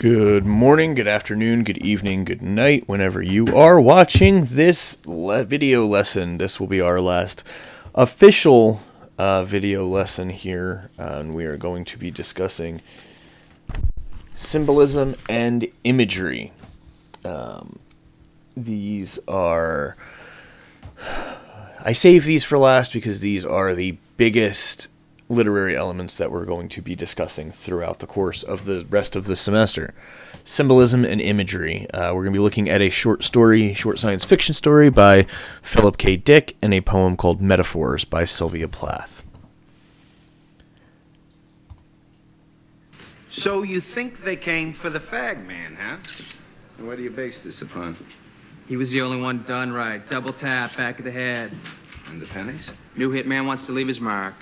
Good morning, good afternoon, good evening, good night, whenever you are watching this video lesson. This will be our last official video lesson here, and we are going to be discussing symbolism and imagery. These are... I save these for last because these are the biggest literary elements that we're going to be discussing throughout the course of the rest of the semester. Symbolism and imagery. We're going to be looking at a short science fiction story by Philip K. Dick, and a poem called Metaphors by Sylvia Plath. So you think they came for the fag man, huh? What do you base this upon? He was the only one done right. Double tap, back of the head. And the pennies? New hitman wants to leave his mark.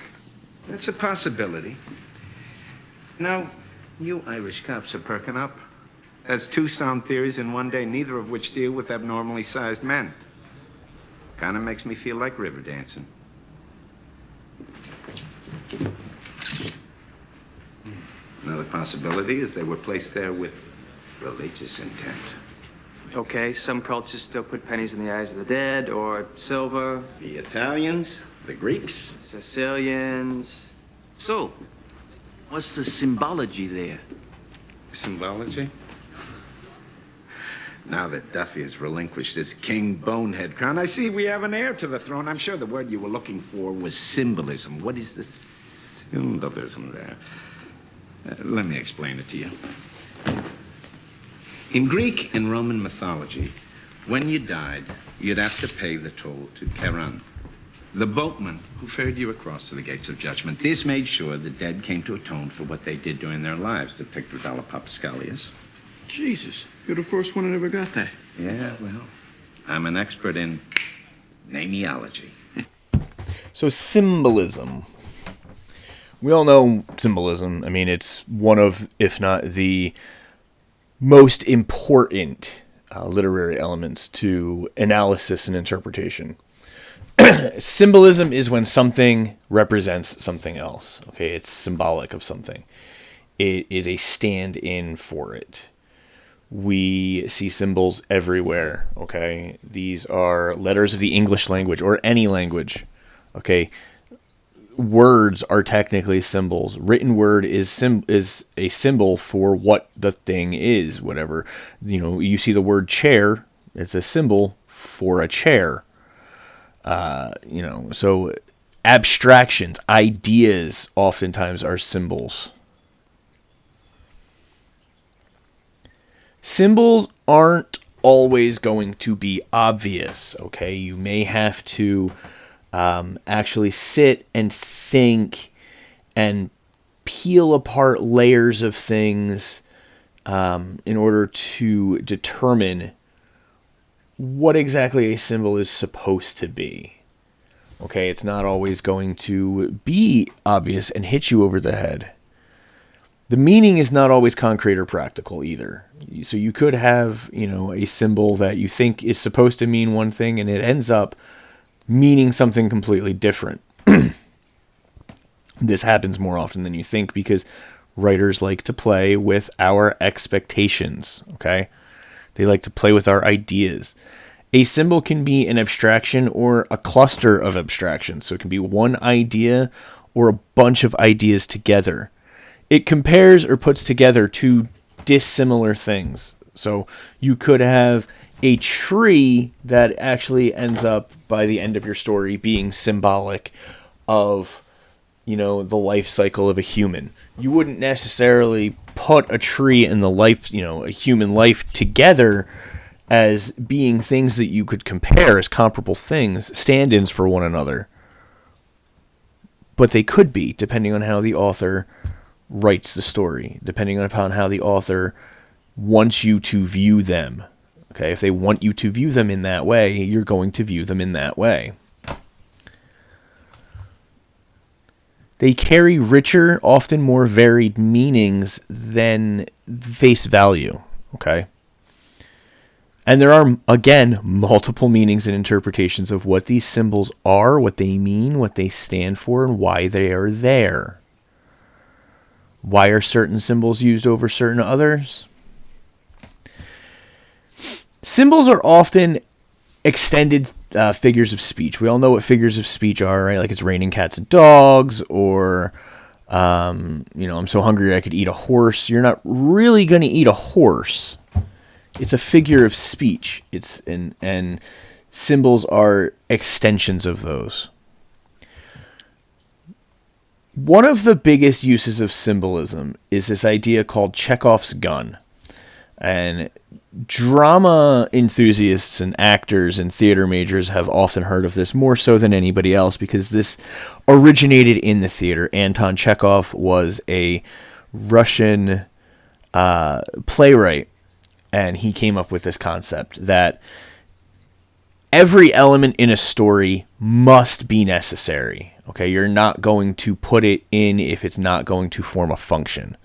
That's a possibility. Now, you Irish cops are perking up. That's two sound theories in one day, neither of which deal with abnormally sized men. Kind of makes me feel like river dancing. Another possibility is they were placed there with religious intent. Okay, some cultures still put pennies in the eyes of the dead, or silver. The Italians, the Greeks. Sicilians. So, what's the symbology there? Symbology? Now that Duffy has relinquished his king bonehead crown, I see we have an heir to the throne. I'm sure the word you were looking for was symbolism. What is the symbolism there? Let me explain it to you. In Greek and Roman mythology, when you died, you'd have to pay the toll to Charon, the boatman who ferried you across to the gates of judgment. This made sure the dead came to atone for what they did during their lives, depicted with Alliteration. Jesus, you're the first one that ever got that. Yeah, well, I'm an expert in namiology. So symbolism. We all know symbolism. I mean, it's one of, if not the most important literary elements to analysis and interpretation. Symbolism is when something represents something else. Okay, it's symbolic of something. It is a stand-in for it. We see symbols everywhere. Okay, these are letters of the English language or any language. Okay, words are technically symbols. Written word is a symbol for what the thing is. Whatever, you see the word chair, it's a symbol for a chair. So abstractions, ideas oftentimes are symbols. Symbols aren't always going to be obvious, okay? You may have to actually sit and think and peel apart layers of things in order to determine what exactly a symbol is supposed to be. Okay, it's not always going to be obvious and hit you over the head. The meaning is not always concrete or practical either. So you could have, a symbol that you think is supposed to mean one thing and it ends up meaning something completely different. This happens more often than you think because writers like to play with our expectations, okay? They like to play with our ideas. A symbol can be an abstraction or a cluster of abstractions. So it can be one idea or a bunch of ideas together. It compares or puts together two dissimilar things. So you could have a tree that actually ends up, by the end of your story, being symbolic of, the life cycle of a human. You wouldn't necessarily put a tree and the life, a human life together as being things that you could compare as comparable things, stand-ins for one another. But they could be, depending on how the author writes the story, depending upon how the author wants you to view them. Okay, if they want you to view them in that way, you're going to view them in that way. They carry richer, often more varied meanings than face value. Okay? And there are, again, multiple meanings and interpretations of what these symbols are, what they mean, what they stand for, and why they are there. Why are certain symbols used over certain others? Symbols are often extended figures of speech. We all know what figures of speech are, right? Like it's raining cats and dogs, or I'm so hungry I could eat a horse. You're not really going to eat a horse. It's a figure of speech. And symbols are extensions of those. One of the biggest uses of symbolism is this idea called Chekhov's gun. And drama enthusiasts and actors and theater majors have often heard of this more so than anybody else because this originated in the theater. Anton Chekhov was a Russian playwright, and he came up with this concept that every element in a story must be necessary. Okay, you're not going to put it in if it's not going to form a function.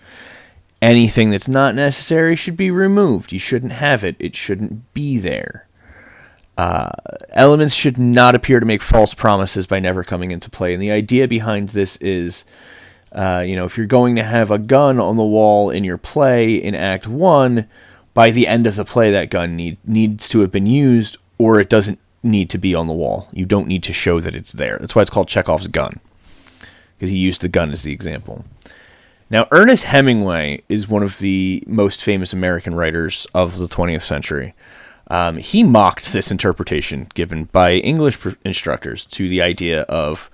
Anything that's not necessary should be removed. You shouldn't have it. It shouldn't be there. Elements should not appear to make false promises by never coming into play. And the idea behind this is, if you're going to have a gun on the wall in your play in Act 1, by the end of the play, that gun needs to have been used, or it doesn't need to be on the wall. You don't need to show that it's there. That's why it's called Chekhov's gun, because he used the gun as the example. Now, Ernest Hemingway is one of the most famous American writers of the 20th century. He mocked this interpretation given by English instructors to the idea of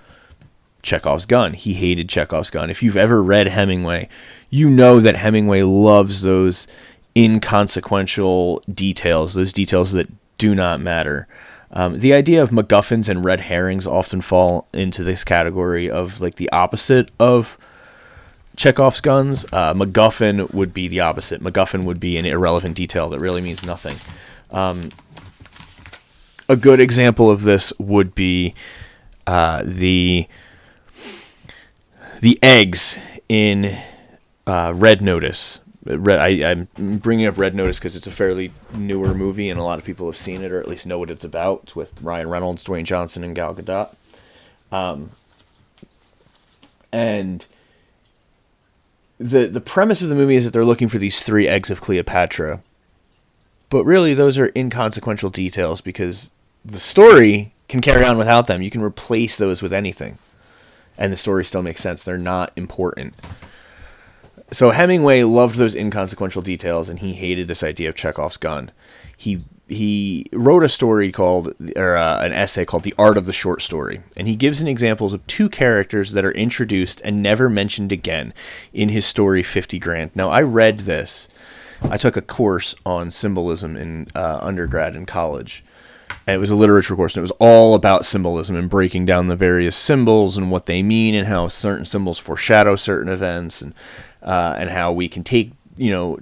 Chekhov's gun. He hated Chekhov's gun. If you've ever read Hemingway, you know that Hemingway loves those inconsequential details, those details that do not matter. The idea of MacGuffins and red herrings often fall into this category of like the opposite of Chekhov's guns. MacGuffin would be the opposite. MacGuffin would be an irrelevant detail that really means nothing. A good example of this would be the eggs in Red Notice. I'm bringing up Red Notice because it's a fairly newer movie and a lot of people have seen it or at least know what it's about. It's with Ryan Reynolds, Dwayne Johnson, and Gal Gadot. And the premise of the movie is that they're looking for these 3 eggs of Cleopatra. But really, those are inconsequential details because the story can carry on without them. You can replace those with anything, and the story still makes sense. They're not important. So Hemingway loved those inconsequential details, and he hated this idea of Chekhov's gun. He wrote a story called, or an essay called The Art of the Short Story, and he gives an examples of 2 characters that are introduced and never mentioned again in his story 50 Grand. Now, I read this. I took a course on symbolism in undergrad and college. And it was a literature course, and it was all about symbolism and breaking down the various symbols and what they mean and how certain symbols foreshadow certain events and how we can take,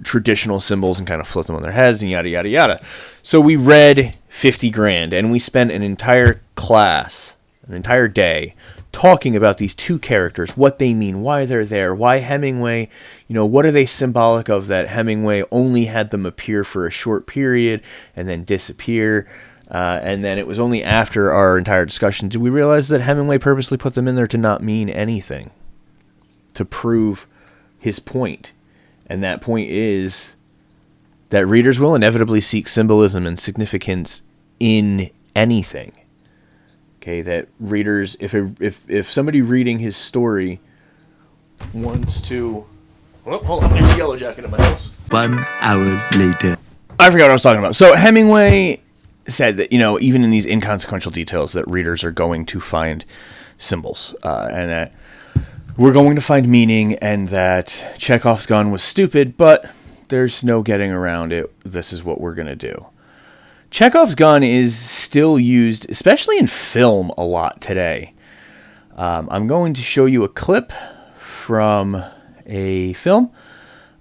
traditional symbols and kind of flip them on their heads and yada, yada, yada. So we read 50 Grand, and we spent an entire class, an entire day, talking about these 2 characters, what they mean, why they're there, why Hemingway, what are they symbolic of that Hemingway only had them appear for a short period and then disappear. And then it was only after our entire discussion did we realize that Hemingway purposely put them in there to not mean anything, to prove his point. And that point is that readers will inevitably seek symbolism and significance in anything. Okay, that readers, if somebody reading his story wants to... Well, hold on, there's a yellow jacket in my house. 1 hour later. I forgot what I was talking about. So Hemingway said that, even in these inconsequential details that readers are going to find symbols, and that we're going to find meaning, and that Chekhov's gun was stupid, but there's no getting around it. This is what we're going to do. Chekhov's gun is still used, especially in film, a lot today. I'm going to show you a clip from a film.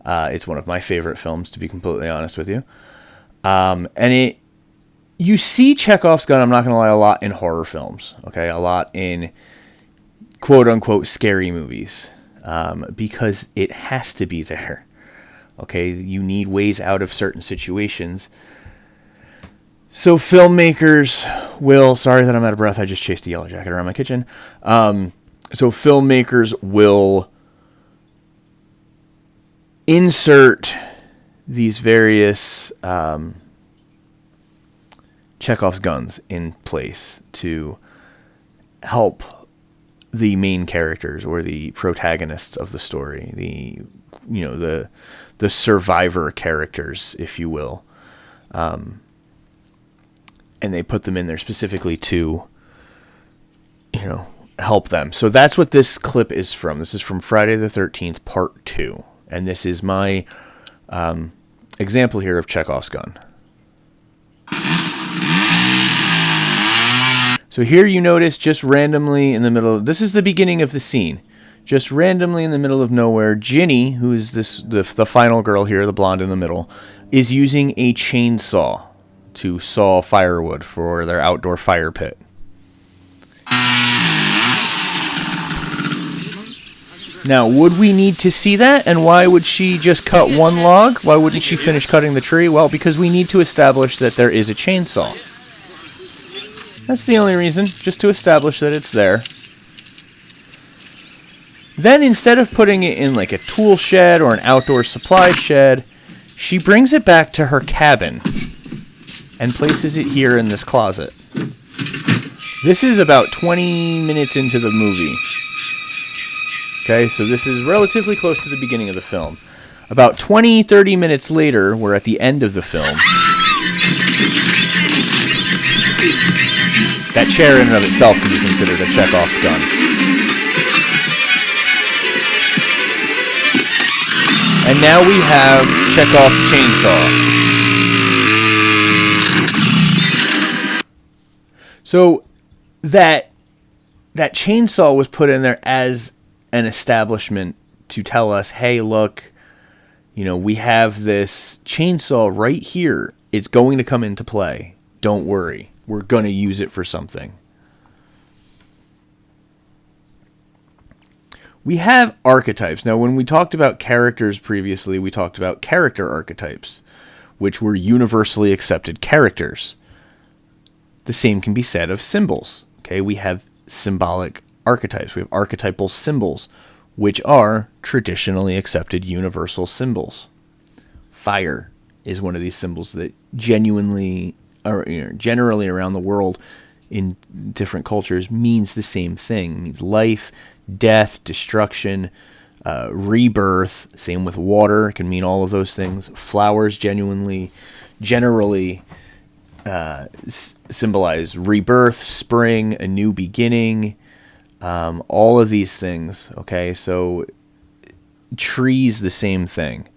It's one of my favorite films, to be completely honest with you. You see Chekhov's gun, I'm not going to lie, a lot in horror films. Okay, a lot in quote-unquote scary movies, because it has to be there. Okay, you need ways out of certain situations. So filmmakers will... Sorry that I'm out of breath. I just chased a yellow jacket around my kitchen. So filmmakers will insert these various Chekhov's guns in place to help the main characters or the protagonists of the story, the survivor characters, if you will. And they put them in there specifically to, help them. So that's what this clip is from. This is from Friday the 13th, Part 2. And this is my example here of Chekhov's gun. So here you notice just randomly in the middle, this is the beginning of the scene. Just randomly in the middle of nowhere, Ginny, who is the final girl here, the blonde in the middle, is using a chainsaw to saw firewood for their outdoor fire pit. Now, would we need to see that? And why would she just cut one log? Why wouldn't she finish cutting the tree? Well, because we need to establish that there is a chainsaw. That's the only reason, just to establish that it's there. Then, instead of putting it in like a tool shed or an outdoor supply shed, she brings it back to her cabin and places it here in this closet. This is about 20 minutes into the movie. Okay, so this is relatively close to the beginning of the film. About 20-30 minutes later, we're at the end of the film. That chair in and of itself can be considered a Chekhov's gun. And now we have Chekhov's chainsaw. So that chainsaw was put in there as an establishment to tell us, hey, look, we have this chainsaw right here. It's going to come into play. Don't worry. We're going to use it for something. We have archetypes. Now, when we talked about characters previously, we talked about character archetypes, which were universally accepted characters. The same can be said of symbols. Okay, we have symbolic archetypes. We have archetypal symbols, which are traditionally accepted universal symbols. Fire is one of these symbols that generally around the world in different cultures means the same thing. It means life, death, destruction, rebirth. Same with water. It can mean all of those things. Flowers generally symbolize rebirth, spring, a new beginning. All of these things. Okay, so trees, the same thing.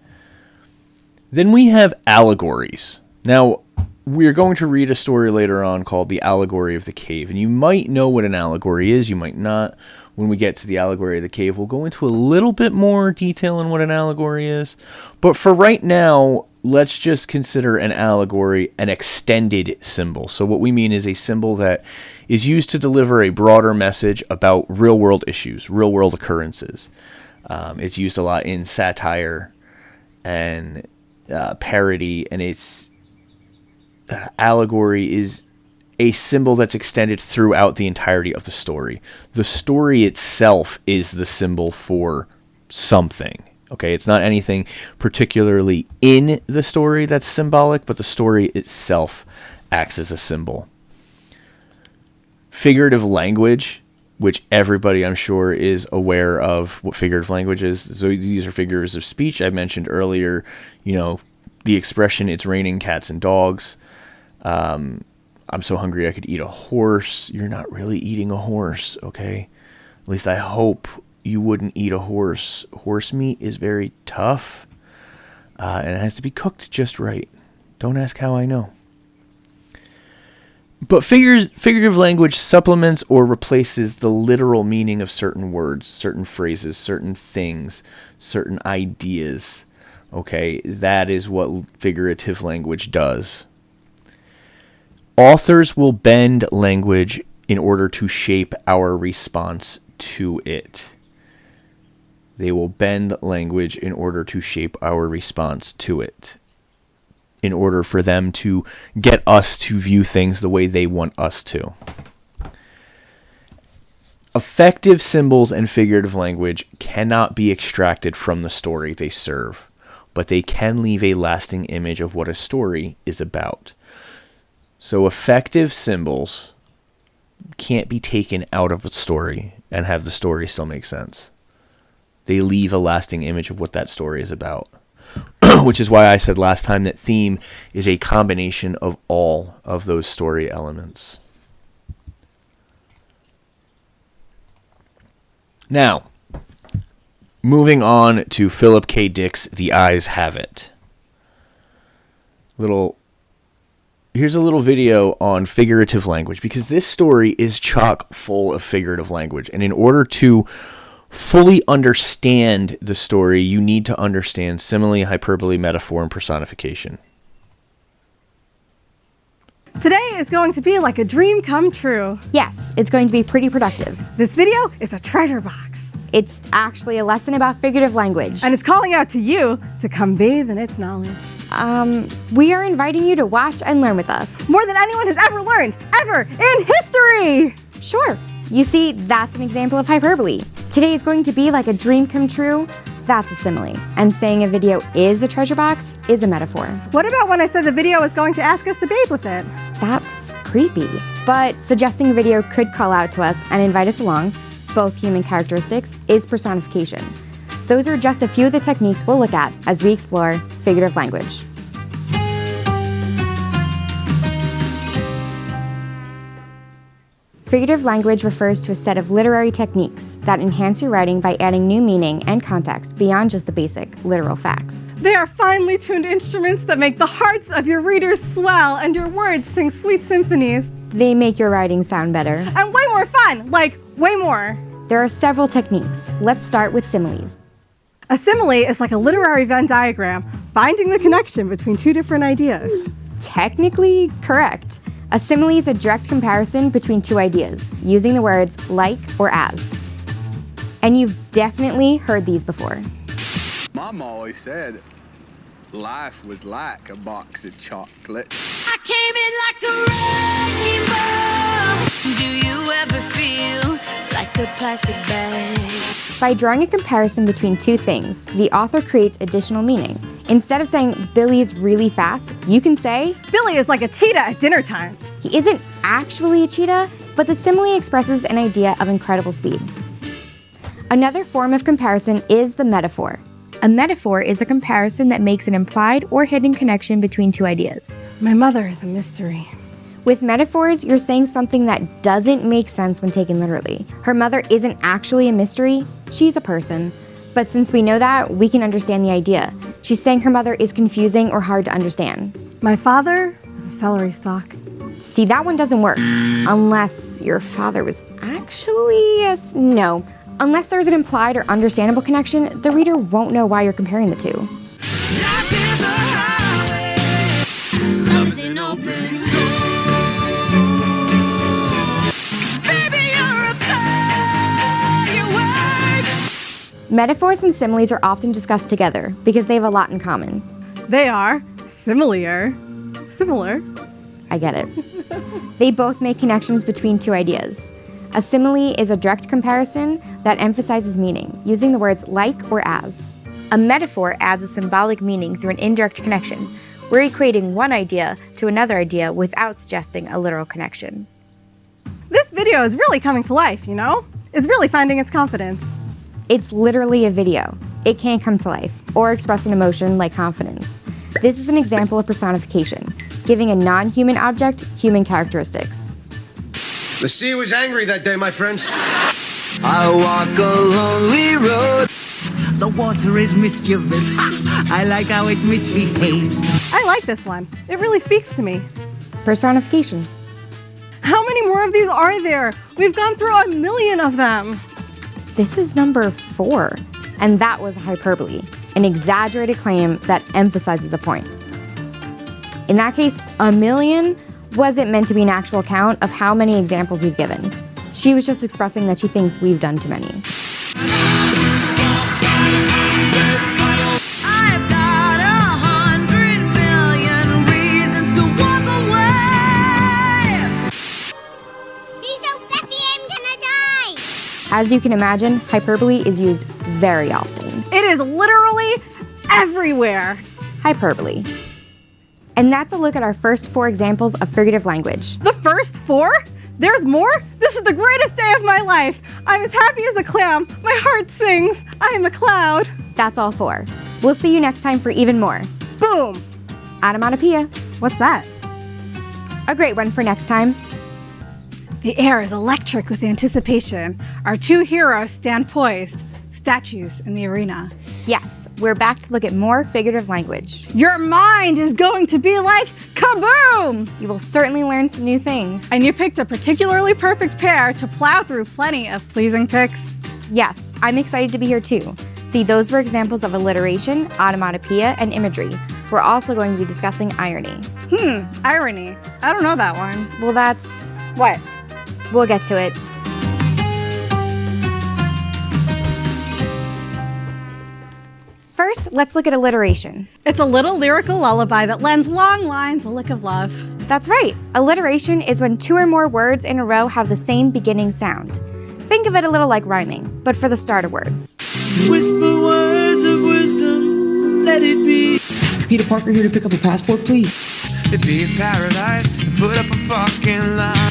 Then we have allegories. Now, we're going to read a story later on called The Allegory of the Cave. And you might know what an allegory is. You might not. When we get to the Allegory of the Cave, we'll go into a little bit more detail on what an allegory is. But for right now, let's just consider an allegory an extended symbol. So what we mean is a symbol that is used to deliver a broader message about real-world issues, real-world occurrences. It's used a lot in satire and parody, and it's allegory is a symbol that's extended throughout the entirety of the story. The story itself is the symbol for something. Okay, it's not anything particularly in the story that's symbolic, but the story itself acts as a symbol. Figurative language, which everybody I'm sure is aware of what figurative language is. So these are figures of speech. I mentioned earlier, the expression, it's raining cats and dogs. I'm so hungry I could eat a horse. You're not really eating a horse, okay? At least I hope you wouldn't eat a horse. Horse meat is very tough, and it has to be cooked just right. Don't ask how I know. But figurative language supplements or replaces the literal meaning of certain words, certain phrases, certain things, certain ideas. Okay, that is what figurative language does. Authors will bend language in order to shape our response to it. They will bend language in order to shape our response to it. In order for them to get us to view things the way they want us to. Effective symbols and figurative language cannot be extracted from the story they serve, but they can leave a lasting image of what a story is about. So effective symbols can't be taken out of a story and have the story still make sense. They leave a lasting image of what that story is about. Which is why I said last time that theme is a combination of all of those story elements. Now, moving on to Philip K. Dick's The Eyes Have It. Here's a little video on figurative language, because this story is chock full of figurative language. And in order to fully understand the story, you need to understand simile, hyperbole, metaphor, and personification. Today is going to be like a dream come true. Yes, it's going to be pretty productive. This video is a treasure box. It's actually a lesson about figurative language. And it's calling out to you to come bathe in its knowledge. We are inviting you to watch and learn with us. More than anyone has ever learned, ever, in history! Sure. You see, that's an example of hyperbole. Today is going to be like a dream come true. That's a simile. And saying a video is a treasure box is a metaphor. What about when I said the video is going to ask us to bathe with it? That's creepy. But suggesting a video could call out to us and invite us along, both human characteristics, is personification. Those are just a few of the techniques we'll look at as we explore figurative language. Figurative language refers to a set of literary techniques that enhance your writing by adding new meaning and context beyond just the basic literal facts. They are finely tuned instruments that make the hearts of your readers swell and your words sing sweet symphonies. They make your writing sound better. And way more fun, like way more. There are several techniques. Let's start with similes. A simile is like a literary Venn diagram, finding the connection between two different ideas. Technically correct. A simile is a direct comparison between two ideas, using the words like or as. And you've definitely heard these before. Mom always said life was like a box of chocolates. I came in like a wrecking ball. Do you ever feel like a plastic bag? By drawing a comparison between two things, the author creates additional meaning. Instead of saying Billy is really fast, you can say Billy is like a cheetah at dinner time. He isn't actually a cheetah, but the simile expresses an idea of incredible speed. Another form of comparison is the metaphor. A metaphor is a comparison that makes an implied or hidden connection between two ideas. My mother is a mystery. With metaphors, you're saying something that doesn't make sense when taken literally. Her mother isn't actually a mystery, she's a person. But since we know that, we can understand the idea. She's saying her mother is confusing or hard to understand. My father was a celery stalk. See, that one doesn't work. Unless your father was actually no. Unless there's an implied or understandable connection, the reader won't know why you're comparing the two. Life is a highway. Love is an open door. Baby, you're a firework. Metaphors and similes are often discussed together because they have a lot in common. They are similar. I get it. They both make connections between two ideas. A simile is a direct comparison that emphasizes meaning, using the words like or as. A metaphor adds a symbolic meaning through an indirect connection. We're equating one idea to another idea without suggesting a literal connection. This video is really coming to life, you know? It's really finding its confidence. It's literally a video. It can't come to life or express an emotion like confidence. This is an example of personification, giving a non-human object human characteristics. The sea was angry that day, my friends. I walk a lonely road. The water is mischievous. I like how it misbehaves. I like this one. It really speaks to me. Personification. How many more of these are there? We've gone through 1 million of them. This is number 4, and that was a hyperbole, an exaggerated claim that emphasizes a point. In that case, 1 million wasn't meant to be an actual count of how many examples we've given. She was just expressing that she thinks we've done too many. I've got 100 million reasons to walk away. He's so fluffy, I'm gonna die. As you can imagine, hyperbole is used very often. It is literally everywhere. Hyperbole. And that's a look at our first 4 examples of figurative language. The first 4? There's more? This is the greatest day of my life. I'm as happy as a clam. My heart sings. I am a cloud. That's all 4. We'll see you next time for even more. Boom! Onomatopoeia. What's that? A great one for next time. The air is electric with anticipation. Our 2 heroes stand poised, statues in the arena. Yes, we're back to look at more figurative language. Your mind is going to be like kaboom! You will certainly learn some new things. And you picked a particularly perfect pair to plow through plenty of pleasing pics. Yes, I'm excited to be here too. See, those were examples of alliteration, onomatopoeia, and imagery. We're also going to be discussing irony. Irony. I don't know that one. Well, that's... What? We'll get to it. First, let's look at alliteration. It's a little lyrical lullaby that lends long lines a lick of love. That's right. Alliteration is when 2 or more words in a row have the same beginning sound. Think of it a little like rhyming, but for the starter words. Whisper words of wisdom, let it be. Peter Parker here to pick up a passport, please. It'd be a paradise, put up a fucking line.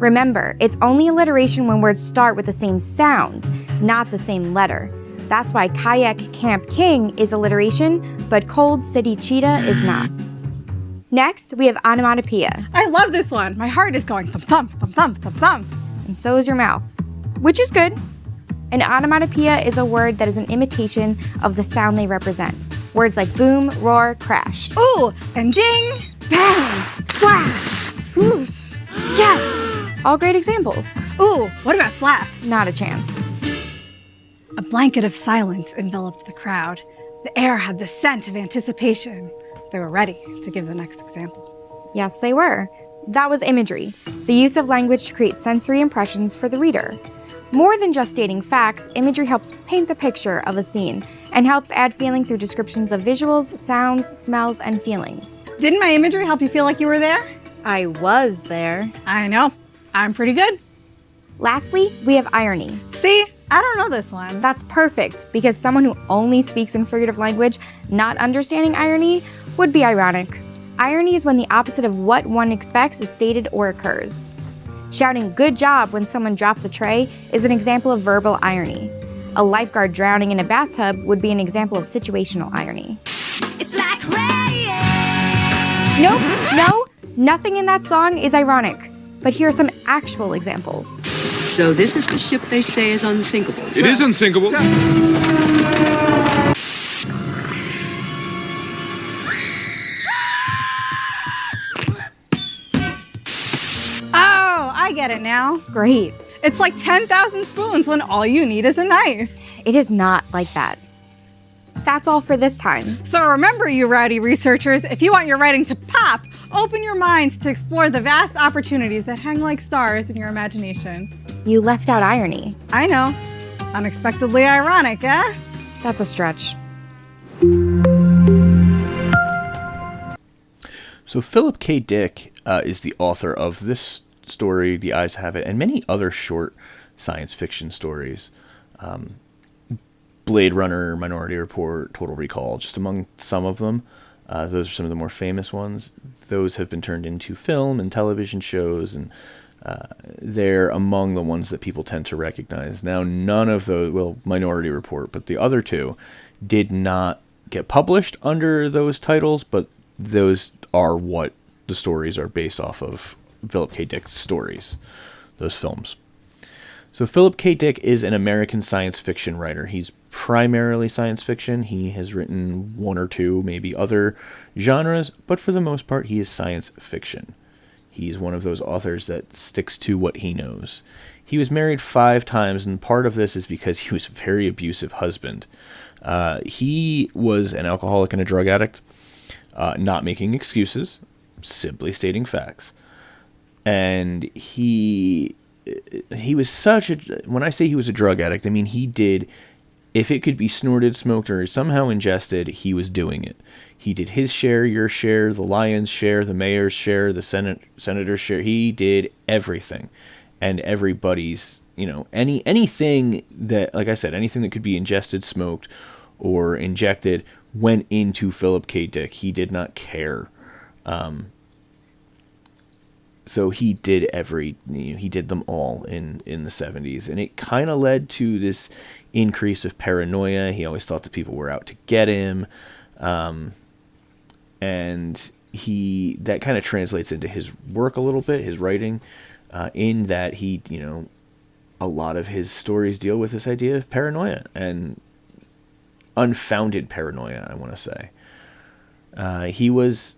Remember, it's only alliteration when words start with the same sound, not the same letter. That's why Kayak Camp King is alliteration, but Cold City Cheetah is not. Next, we have onomatopoeia. I love this one. My heart is going thump thump thump thump thump thump. And so is your mouth, which is good. An onomatopoeia is a word that is an imitation of the sound they represent. Words like boom, roar, crash. Ooh, and ding, bang, splash, swoosh, gasp. All great examples. Ooh, what about slap? Not a chance. A blanket of silence enveloped the crowd. The air had the scent of anticipation. They were ready to give the next example. Yes, they were. That was imagery, the use of language to create sensory impressions for the reader. More than just stating facts, imagery helps paint the picture of a scene and helps add feeling through descriptions of visuals, sounds, smells, and feelings. Didn't my imagery help you feel like you were there? I was there. I know. I'm pretty good. Lastly, we have irony. See, I don't know this one. That's perfect, because someone who only speaks in figurative language, not understanding irony, would be ironic. Irony is when the opposite of what one expects is stated or occurs. Shouting "good job" when someone drops a tray is an example of verbal irony. A lifeguard drowning in a bathtub would be an example of situational irony. It's like rain. Nope, no, nothing in that song is ironic. But here are some actual examples. So this is the ship they say is unsinkable. It is unsinkable. Oh, I get it now. Great. It's like 10,000 spoons when all you need is a knife. It is not like that. That's all for this time. So remember, you rowdy researchers, if you want your writing to pop, open your minds to explore the vast opportunities that hang like stars in your imagination. You left out irony. I know. Unexpectedly ironic, eh? That's a stretch. So Philip K. Dick is the author of this story, The Eyes Have It, and many other short science fiction stories. Blade Runner, Minority Report, Total Recall, just among some of them. Those are some of the more famous ones. Those have been turned into film and television shows, and they're among the ones that people tend to recognize. Now, none of those, well, Minority Report, but the other two did not get published under those titles, but those are what the stories are based off of. Philip K. Dick's stories, those films. So Philip K. Dick is an American science fiction writer. He's primarily science fiction. He has written one or two, maybe other genres, but for the most part, he is science fiction. He's one of those authors that sticks to what he knows. He was married 5 times, and part of this is because he was a very abusive husband. He was an alcoholic and a drug addict, not making excuses, simply stating facts. And he was such a, when I say he was a drug addict, I mean he did, if it could be snorted, smoked, or somehow ingested, he was doing it. He did his share, your share, the lion's share, the mayor's share, the senator's share. He did everything. And everybody's, anything that, like I said, anything that could be ingested, smoked, or injected went into Philip K. Dick. He did not care. So he did he did them all in the 70s, and it kind of led to this increase of paranoia. He always thought that people were out to get him, and that kind of translates into his work a little bit, his writing, in that he, a lot of his stories deal with this idea of paranoia and unfounded paranoia, I want to say. He was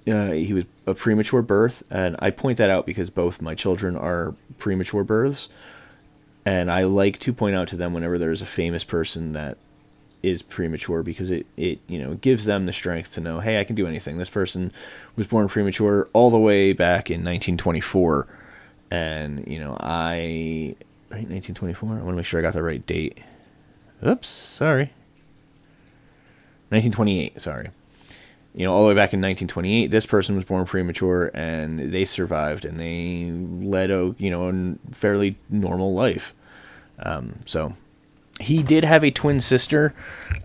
a premature birth, and I point that out because both my children are premature births, and I like to point out to them whenever there's a famous person that is premature, because it gives them the strength to know, hey, I can do anything. This person was born premature all the way back in 1924, and 1924. I want to make sure I got the right date. Oops, sorry. 1928. Sorry. All the way back in 1928, this person was born premature, and they survived, and they led a fairly normal life. So he did have a twin sister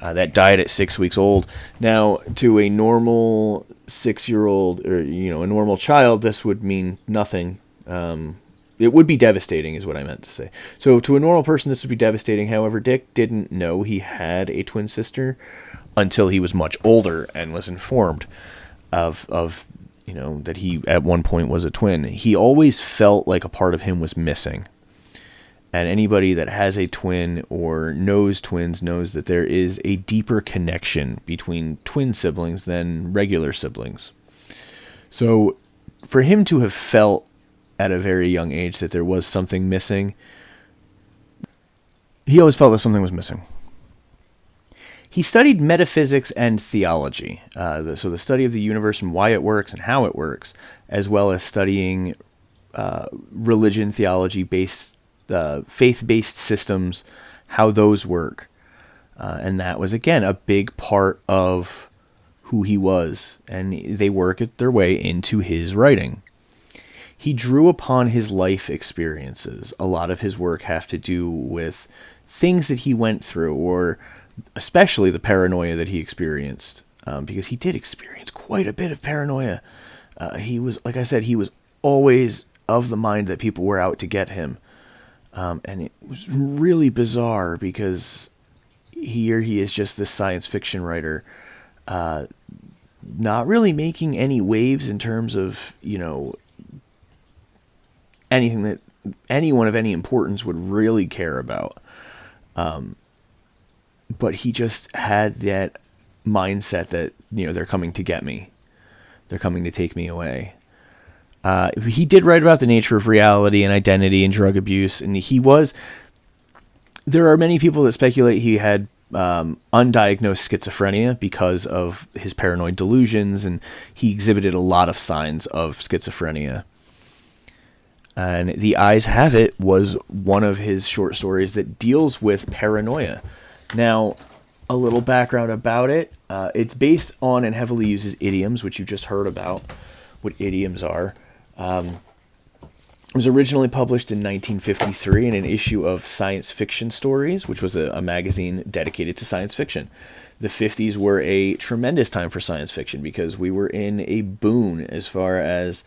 that died at 6 weeks old. Now, to a normal 6-year-old, or a normal child, this would mean nothing. It would be devastating, is what I meant to say. So to a normal person, this would be devastating. However, Dick didn't know he had a twin sister until he was much older and was informed of that he at one point was a twin. He always felt like a part of him was missing. And anybody that has a twin or knows twins knows that there is a deeper connection between twin siblings than regular siblings. So for him to have felt at a very young age that there was something missing, he always felt that something was missing. He studied metaphysics and theology, so the study of the universe and why it works and how it works, as well as studying religion, theology-based, faith-based systems, how those work. And that was, again, a big part of who he was, and they work their way into his writing. He drew upon his life experiences. A lot of his work have to do with things that he went through, or especially the paranoia that he experienced, because he did experience quite a bit of paranoia. He was, like I said, he was always of the mind that people were out to get him. And it was really bizarre, because here he is, just this science fiction writer, not really making any waves in terms of, anything that anyone of any importance would really care about. But he just had that mindset that, they're coming to get me. They're coming to take me away. He did write about the nature of reality and identity and drug abuse. And there are many people that speculate he had undiagnosed schizophrenia because of his paranoid delusions, and he exhibited a lot of signs of schizophrenia. And The Eyes Have It was one of his short stories that deals with paranoia. Now, a little background about it. It's based on and heavily uses idioms, which you just heard about, what idioms are. It was originally published in 1953 in an issue of Science Fiction Stories, which was a magazine dedicated to science fiction. The 50s were a tremendous time for science fiction, because we were in a boon as far as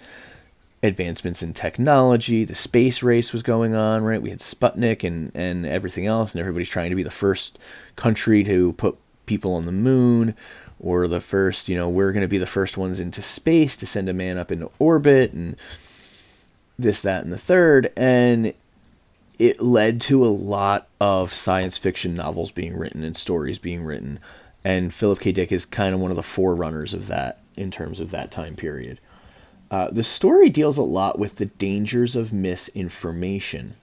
advancements in technology. The space race was going on, right? We had Sputnik and everything else, and everybody's trying to be the first country to put people on the moon, or the first, we're going to be the first ones into space to send a man up into orbit, and this, that, and the third. And it led to a lot of science fiction novels being written and stories being written. And Philip K. Dick is kind of one of the forerunners of that in terms of that time period. The story deals a lot with the dangers of misinformation.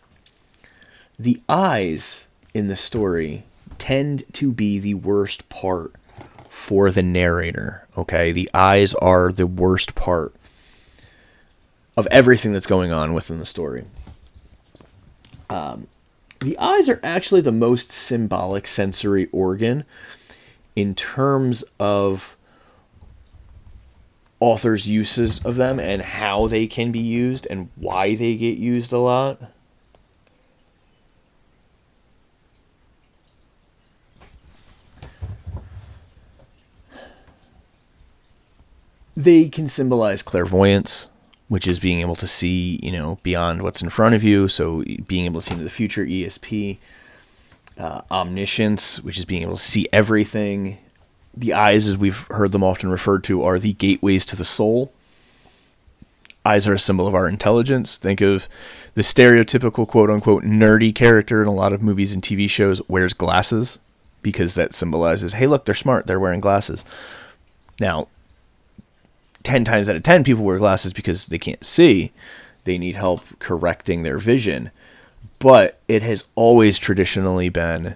The eyes in the story tend to be the worst part for the narrator. Okay, the eyes are the worst part of everything that's going on within the story. The eyes are actually the most symbolic sensory organ in terms of authors' uses of them and how they can be used and why they get used a lot. They can symbolize clairvoyance, which is being able to see, beyond what's in front of you. So being able to see into the future, ESP. Omniscience, which is being able to see everything. The eyes, as we've heard them often referred to, are the gateways to the soul. Eyes are a symbol of our intelligence. Think of the stereotypical quote-unquote nerdy character in a lot of movies and TV shows wears glasses, because that symbolizes, hey, look, they're smart, they're wearing glasses. Now, 10 times out of 10 people wear glasses because they can't see. They need help correcting their vision. But it has always traditionally been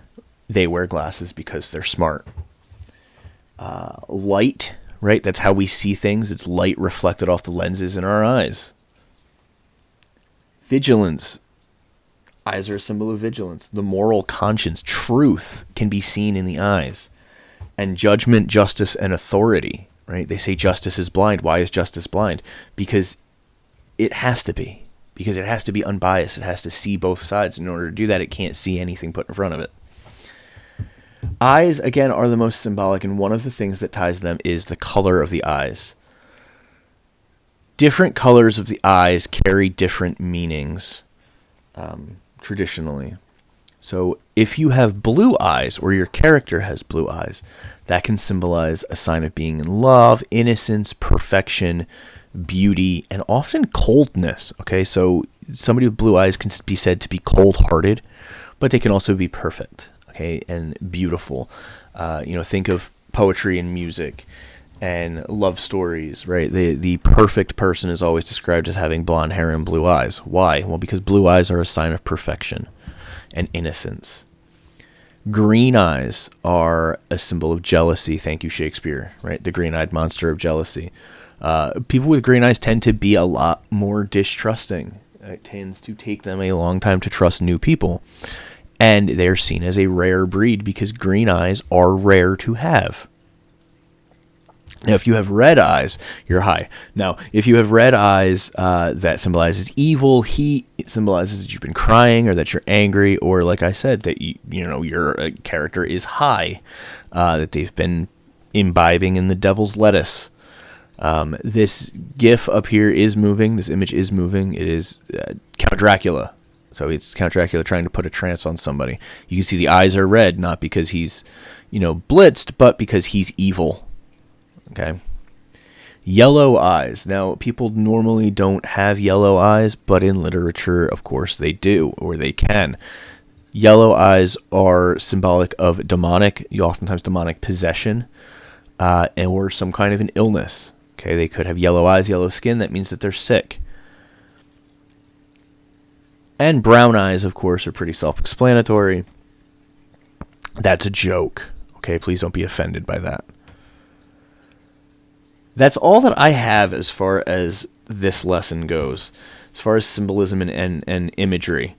they wear glasses because they're smart. Light, right? That's how we see things. It's light reflected off the lenses in our eyes. Vigilance. Eyes are a symbol of vigilance. The moral conscience, truth, can be seen in the eyes. And judgment, justice, and authority, right? They say justice is blind. Why is justice blind? Because it has to be. Because it has to be unbiased. It has to see both sides. In order to do that, it can't see anything put in front of it. Eyes, again, are the most symbolic, and one of the things that ties them is the color of the eyes. Different colors of the eyes carry different meanings, traditionally. So if you have blue eyes, or your character has blue eyes, that can symbolize a sign of being in love, innocence, perfection, beauty, and often coldness. Okay, so somebody with blue eyes can be said to be cold-hearted, but they can also be perfect, okay, and beautiful. Think of poetry and music and love stories, right? The perfect person is always described as having blonde hair and blue eyes. Why? Well, because blue eyes are a sign of perfection and innocence. Green eyes are a symbol of jealousy. Thank you, Shakespeare, right? The green-eyed monster of jealousy. People with green eyes tend to be a lot more distrusting. It tends to take them a long time to trust new people. And they're seen as a rare breed because green eyes are rare to have. Now, if you have red eyes, you're high. Now, if you have red eyes, that symbolizes evil, heat. It symbolizes that you've been crying or that you're angry, or like I said, that your character is high, that they've been imbibing in the devil's lettuce. This GIF up here is moving. This image is moving. It is Count Dracula. So it's Count Dracula trying to put a trance on somebody. You can see the eyes are red, not because he's, blitzed, but because he's evil. Okay. Yellow eyes. Now, people normally don't have yellow eyes, but in literature, of course, they do, or they can. Yellow eyes are symbolic of oftentimes demonic possession, or some kind of an illness. Okay, they could have yellow eyes, yellow skin. That means that they're sick. And brown eyes, of course, are pretty self-explanatory. That's a joke. Okay, please don't be offended by that. That's all that I have as far as this lesson goes. As far as symbolism and imagery.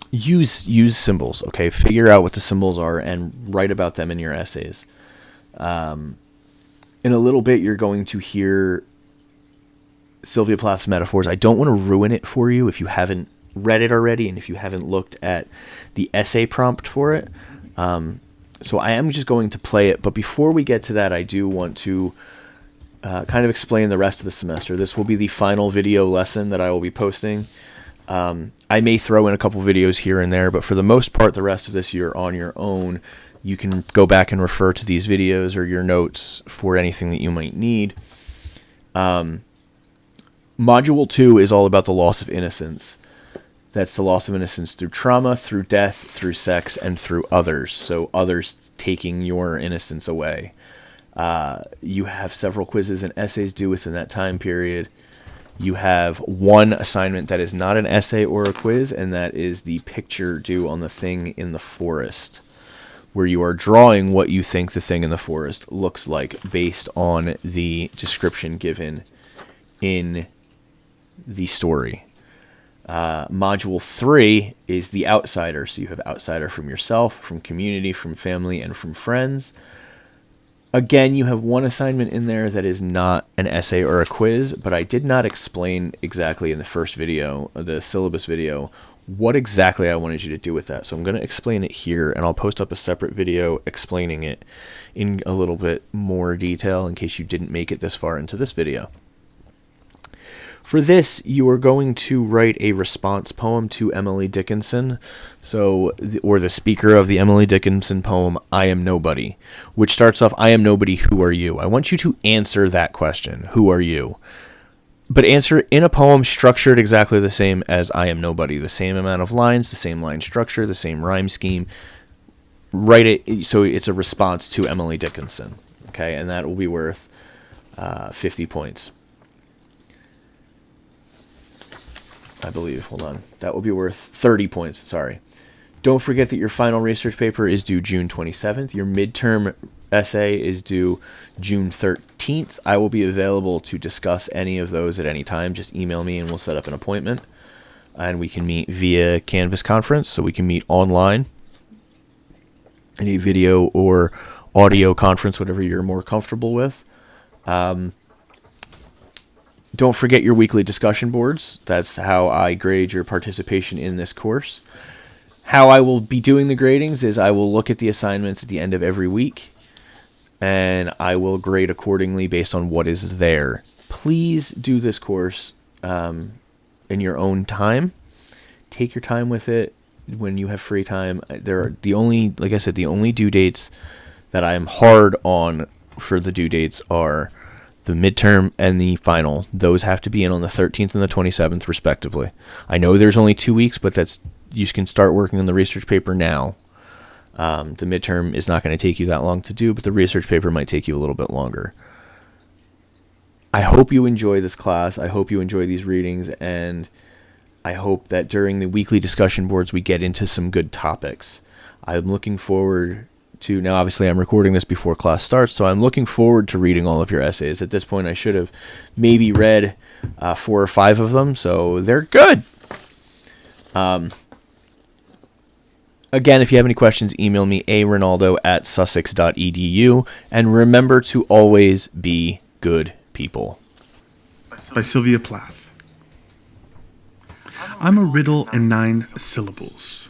Use symbols, okay? Figure out what the symbols are and write about them in your essays. In a little bit, you're going to hear Sylvia Plath's metaphors. I don't want to ruin it for you if you haven't read it already and if you haven't looked at the essay prompt for it. So I am just going to play it. But before we get to that, I do want to kind of explain the rest of the semester. This will be the final video lesson that I will be posting. I may throw in a couple videos here and there, but for the most part, the rest of this you're on your own. You can go back and refer to these videos or your notes for anything that you might need. Module 2 is all about the loss of innocence. That's the loss of innocence through trauma, through death, through sex, and through others. So others taking your innocence away. You have several quizzes and essays due within that time period. You have one assignment that is not an essay or a quiz, and that is the picture due on the thing in the forest, where you are drawing what you think the thing in the forest looks like based on the description given in the story. Module 3 is the outsider. So you have outsider from yourself, from community, from family, and from friends. Again, you have one assignment in there that is not an essay or a quiz, but I did not explain exactly in the first video, the syllabus video, what exactly I wanted you to do with that. So I'm going to explain it here, and I'll post up a separate video explaining it in a little bit more detail in case you didn't make it this far into this video. For this, you are going to write a response poem to Emily Dickinson, or the speaker of the Emily Dickinson poem, I Am Nobody, which starts off, I am nobody, who are you? I want you to answer that question, who are you? But answer in a poem structured exactly the same as I Am Nobody, the same amount of lines, the same line structure, the same rhyme scheme. Write it so it's a response to Emily Dickinson, okay? And that will be worth 50 points. I believe. Hold on. That will be worth 30 points. Sorry. Don't forget that your final research paper is due June 27th. Your midterm essay is due June 13th. I will be available to discuss any of those at any time. Just email me and we'll set up an appointment. And we can meet via Canvas conference, so we can meet online. Any video or audio conference, whatever you're more comfortable with. Don't forget your weekly discussion boards. That's how I grade your participation in this course. How I will be doing the gradings is I will look at the assignments at the end of every week, and I will grade accordingly based on what is there. Please do this course in your own time. Take your time with it when you have free time. Like I said, the only due dates that I am hard on for the due dates are the midterm and the final. Those have to be in on the 13th and the 27th, respectively. I know there's only 2 weeks, but you can start working on the research paper now. The midterm is not going to take you that long to do, but the research paper might take you a little bit longer. I hope you enjoy this class. I hope you enjoy these readings, and I hope that during the weekly discussion boards we get into some good topics. I'm looking forward to, now obviously I'm recording this before class starts, so I'm looking forward to reading all of your essays. At this point I should have maybe read 4 or 5 of them, so they're good. Again, if you have any questions, email me arinaldo@sussex.edu, and remember to always be good people. By Sylvia Plath. I'm a riddle in 9 syllables.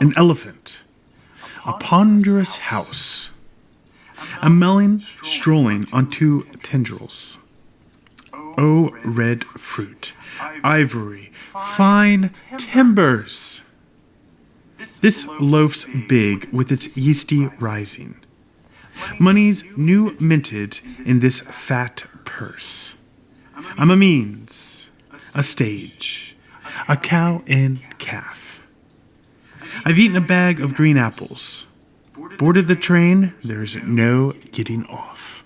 An elephant. A ponderous house. A melon strolling on 2 tendrils. Oh, red fruit. Ivory. Fine timbers. This loaf's big with its yeasty rising. Money's new minted in this fat purse. I'm a means. A stage. A cow and calf. I've eaten a bag of green apples. Boarded the train, there's no getting off.